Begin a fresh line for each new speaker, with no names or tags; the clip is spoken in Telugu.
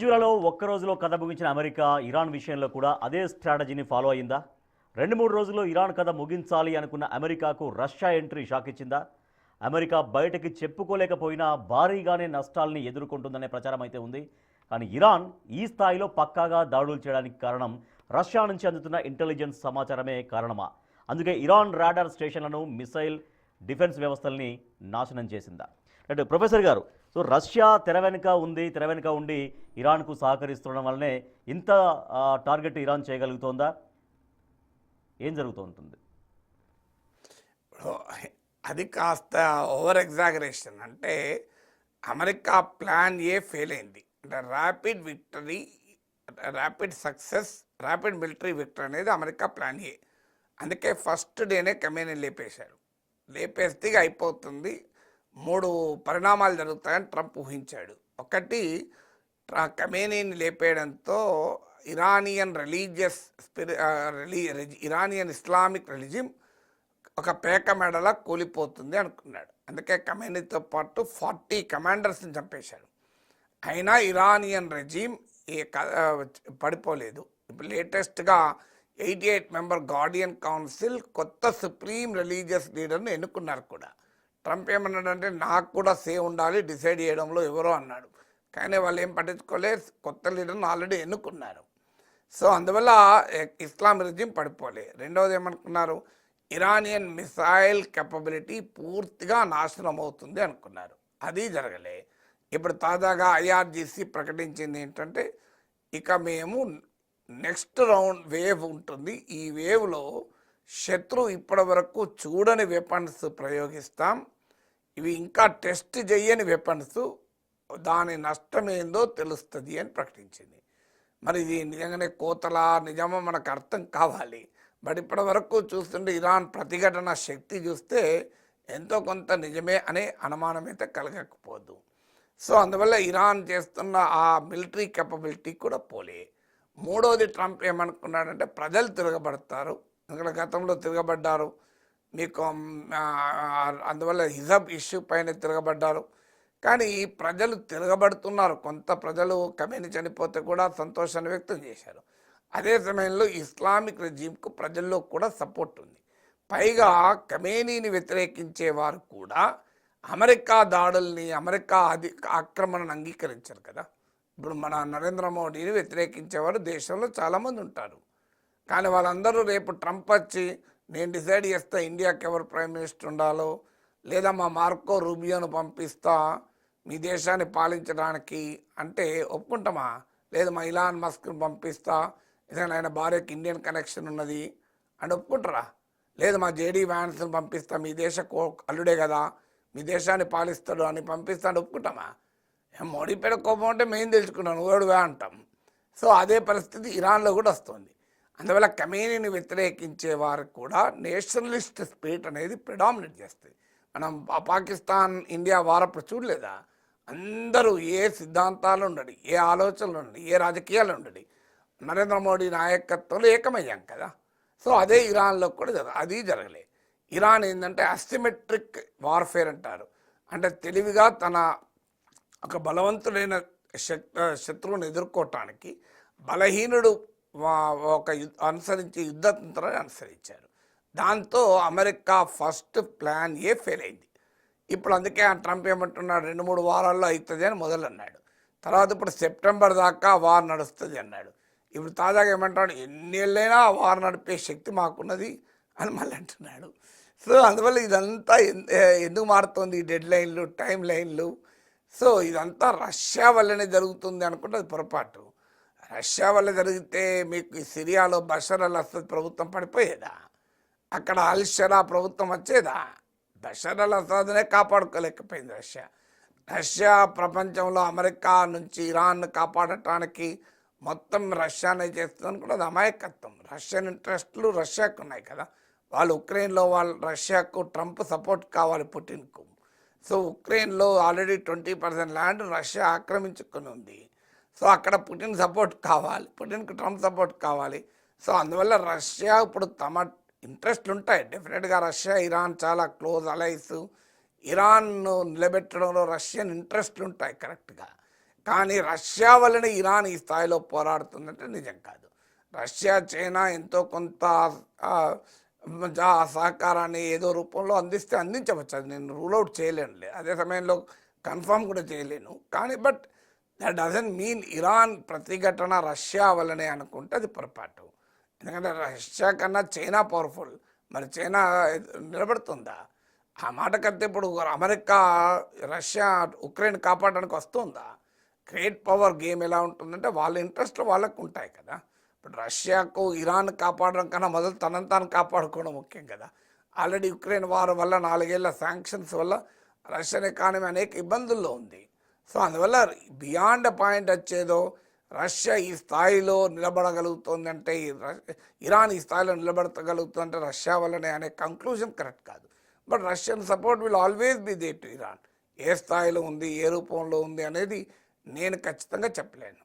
ఇటీవలలో ఒక్క రోజులో కథ ముగించిన అమెరికా ఇరాన్ విషయంలో కూడా అదే స్ట్రాటజీని ఫాలో అయిందా? 2-3 రోజుల్లో ఇరాన్ కథ ముగించాలి అనుకున్న అమెరికాకు రష్యా ఎంట్రీ షాక్ ఇచ్చిందా? అమెరికా బయటకి చెప్పుకోలేకపోయినా భారీగానే నష్టాల్ని ఎదుర్కొంటుందనే ప్రచారం అయితే ఉంది. కానీ ఇరాన్ ఈ స్థాయిలో పక్కాగా దాడులు చేయడానికి కారణం రష్యా నుంచి అందుతున్న ఇంటెలిజెన్స్ సమాచారమే కారణమా? అందుకే ఇరాన్ రాడార్ స్టేషన్లను, మిసైల్ డిఫెన్స్ వ్యవస్థల్ని నాశనం చేసిందా? అంటే ప్రొఫెసర్ గారు, సో రష్యా తెర వెనుక ఉండి ఇరాన్కు సహకరిస్తుండడం వల్లనే ఇంత టార్గెట్ ఇరాన్ చేయగలుగుతోందా? ఏం జరుగుతూ ఉంటుంది?
అది కాస్త ఓవర్ ఎగ్జాగరేషన్. అంటే అమెరికా ప్లాన్ ఏ ఫెయిల్ అయింది. అంటే rapid victory, rapid success, rapid military victory అనేది అమెరికా ప్లాన్ ఏ. అందుకే ఫస్ట్ డేనే ఖమేనీ లేపేశారు. లేపేస్తే అయిపోతుంది, 3 పరిణామాలు జరుగుతాయని ట్రంప్ ఊహించాడు. ఒకటి, ఖమేనీని లేపేయడంతో ఇరానియన్ ఇరానియన్ ఇస్లామిక్ రిలిజిం ఒక పేక మెడలా కూలిపోతుంది అనుకున్నాడు. అందుకే ఖమేనీతో పాటు 40 కమాండర్స్ని చంపేశాడు. అయినా ఇరానియన్ రెజీమ్ పడిపోలేదు. ఇప్పుడు లేటెస్ట్గా 88 మెంబర్ గార్డియన్ కౌన్సిల్ కొత్త సుప్రీం రిలీజియస్ లీడర్ని ఎన్నుకున్నారు కూడా. ట్రంప్ ఏమన్నాడంటే నాకు కూడా ఉండాలి డిసైడ్ చేయడంలో ఎవరో అన్నాడు. కానీ వాళ్ళు ఏం పట్టించుకోలేదు, కొత్త లీడర్ని ఆల్రెడీ ఎన్నుకున్నారు. సో అందువల్ల ఇస్లాం రెజిమ్ పడిపోలే. రెండవది ఏమనుకున్నారు, ఇరానియన్ మిసైల్ కెపబిలిటీ పూర్తిగా నాశనం అవుతుంది అనుకున్నారు. అది జరగలే. ఇప్పుడు తాజాగా ఐఆర్జీసీ ప్రకటించింది ఏంటంటే ఇక మేము నెక్స్ట్ రౌండ్ వేవ్ ఉంటుంది, ఈ వేవ్లో శత్రు ఇప్పటి వరకు చూడని వెపన్స్ ప్రయోగిస్తాం, ఇవి ఇంకా టెస్ట్ చేయని వెపన్స్, దాని నష్టం ఏందో తెలుస్తుంది అని ప్రకటించింది. మరి ఇది నిజంగానే కోతలా నిజమో మనకు అర్థం కావాలి. బట్ ఇప్పటి వరకు చూస్తుంటే ఇరాన్ ప్రతిఘటన శక్తి చూస్తే ఎంతో కొంత నిజమే అనే అనుమానం అయితే కలగకపోదు. సో అందువల్ల ఇరాన్ చేస్తున్న ఆ మిలిటరీ కెపబిలిటీ కూడా పోలే. మూడవది, ట్రంప్ ఏమనుకున్నాడంటే ప్రజలు తిరగబడతారు, ఎందుకంటే గతంలో తిరగబడ్డారు, మీకు అందువల్ల హిజబ్ ఇష్యూ పైన తిరగబడ్డారు. కానీ ప్రజలు తిరగబడుతున్నారు. కొంత ప్రజలు ఖమేనీ చనిపోతే కూడా సంతోషాన్ని వ్యక్తం చేశారు. అదే సమయంలో ఇస్లామిక్ రెజీమ్కు ప్రజల్లో కూడా సపోర్ట్ ఉంది. పైగా ఖమేనీని వ్యతిరేకించే వారు కూడా అమెరికా దాడుల్ని, అమెరికా ఆక్రమణను అంగీకరించారు కదా. ఇప్పుడు మన నరేంద్ర మోడీని వ్యతిరేకించేవారు దేశంలో చాలామంది ఉంటారు. కానీ వాళ్ళందరూ రేపు ట్రంప్ వచ్చి నేను డిసైడ్ చేస్తా ఇండియాకి ఎవరు ప్రైమ్ మినిస్టర్ ఉండాలో, లేదా మా మార్కో రూబియోను పంపిస్తా మీ దేశాన్ని పాలించడానికి అంటే ఒప్పుకుంటామా? లేదు మా ఇలాన్ మస్క్ని పంపిస్తా, ఏదైనా ఆయన భార్యకి ఇండియన్ కనెక్షన్ ఉన్నది అని ఒప్పుకుంటారా? లేదు మా జేడీ వ్యాన్స్ని పంపిస్తా, మీ దేశ అల్లుడే కదా, మీ దేశాన్ని పాలిస్తాడు అని పంపిస్తాను ఒప్పుకుంటామా? మోడీ పేరు కోపం అంటే మేము తెలుసుకున్నాం, నువ్వేడువే అంటాం. సో అదే పరిస్థితి ఇరాన్లో కూడా వస్తుంది. అందువల్ల ఖమేనీని వ్యతిరేకించే వారు కూడా నేషనలిస్ట్ స్పిరిట్ అనేది ప్రిడామినేట్ చేస్తుంది. మనం పాకిస్తాన్ ఇండియా వారప్పుడు చూడలేదా? అందరూ ఏ సిద్ధాంతాలు ఉండడు, ఏ ఆలోచనలు ఉండడు, ఏ రాజకీయాలు ఉండడు, నరేంద్ర మోడీ నాయకత్వంలో ఏకమయ్యాం కదా. సో అదే ఇరాన్లో కూడా అది జరగలే. ఇరాన్ ఏంటంటే అసిమెట్రిక్ వార్ఫేర్ అంటారు. అంటే తెలివిగా తన ఒక బలవంతుడైన శత్రువుని ఎదుర్కోవటానికి బలహీనుడు ఒక అనుసరించి యుద్ధతంత్రాన్ని అనుసరించారు. దాంతో America first plan A fail అయింది. ఇప్పుడు అందుకే ట్రంప్ ఏమంటున్నాడు, 2-3 వారాల్లో అవుతుంది అని మొదలన్నాడు. తర్వాత ఇప్పుడు సెప్టెంబర్ దాకా వార్ నడుస్తుంది అన్నాడు. ఇప్పుడు తాజాగా ఏమంటాడు, ఎన్ని ఏళ్ళైనా వార్ నడిపే శక్తి మాకున్నది అని మళ్ళీ అంటున్నాడు. సో అందువల్ల ఇదంతా ఎందుకు మారుతుంది, ఈ డెడ్ లైన్లు, టైం లైన్లు. సో ఇదంతా రష్యా వల్లనే జరుగుతుంది అనుకుంటే అది పొరపాటు. రష్యా వల్ల జరిగితే మీకు సిరియాలో బషర్ అల్ అసద్ ప్రభుత్వం పడిపోయేదా? అక్కడ అల్ షరా ప్రభుత్వం వచ్చేదా? బషర్ అల్ అసద్నే కాపాడుకోలేకపోయింది రష్యా. రష్యా ప్రపంచంలో అమెరికా నుంచి ఇరాన్ను కాపాడటానికి మొత్తం రష్యానే చేస్తుందని కూడా అది అమాయకత్వం. రష్యన్ ఇంట్రెస్ట్లు రష్యాకు ఉన్నాయి కదా. వాళ్ళు ఉక్రెయిన్లో రష్యాకు ట్రంప్ సపోర్ట్ కావాలి, పుటిన్కు. సో ఉక్రెయిన్లో ఆల్రెడీ 20% ల్యాండ్ రష్యా ఆక్రమించుకొని ఉంది. సో అక్కడ పుటిన్ సపోర్ట్ కావాలి, పుటిన్కు ట్రంప్ సపోర్ట్ కావాలి. సో అందువల్ల రష్యా ఇప్పుడు తమ ఇంట్రెస్ట్లు ఉంటాయి. డెఫినెట్గా రష్యా ఇరాన్ చాలా క్లోజ్ అలైస్. ఇరాన్ను నిలబెట్టడంలో రష్యన్ ఇంట్రెస్ట్లు ఉంటాయి కరెక్ట్గా. కానీ రష్యా వల్లనే ఇరాన్ ఈ స్థాయిలో పోరాడుతుందంటే నిజం కాదు. రష్యా చైనా ఎంతో కొంత ఆ, సహకారాన్ని ఏదో రూపంలో అందించవచ్చు, అది నేను రూల్ అవుట్ చేయలేనులే, అదే సమయంలో కన్ఫర్మ్ కూడా చేయలేను. కానీ but that doesn't mean Iran ప్రతిఘటన రష్యా వల్లనే అనుకుంటే అది పొరపాటు. ఎందుకంటే రష్యా కన్నా చైనా పవర్ఫుల్, మరి చైనా నిలబడుతుందా? ఆ మాటకంటే ఇప్పుడు అమెరికా రష్యా ఉక్రెయిన్ కాపాడడానికి వస్తుందా? గ్రేట్ పవర్ గేమ్ ఎలా ఉంటుందంటే వాళ్ళ ఇంట్రెస్ట్లు వాళ్ళకు ఉంటాయి కదా. ఇప్పుడు రష్యాకు ఇరాన్ కాపాడడం కన్నా మొదలు తనను తాను కాపాడుకోవడం ముఖ్యం కదా. ఆల్రెడీ ఉక్రెయిన్ వార్ వల్ల 4 ఏళ్ల శాంక్షన్స్ వల్ల రష్యన్ ఎకానమీ అనేక ఇబ్బందుల్లో ఉంది. సో అందువల్ల బియాండ్ పాయింట్ వచ్చేదో రష్యా ఈ స్థాయిలో నిలబడగలుగుతుందంటే ఇరాన్ ఈ స్థాయిలో నిలబడగలుగుతుందంటే రష్యా వల్లనే అనే కంక్లూజన్ కరెక్ట్ కాదు. But Russian support will always be there to Iran. ఏ స్థాయిలో ఉంది, ఏ రూపంలో ఉంది అనేది నేను ఖచ్చితంగా చెప్పలేను.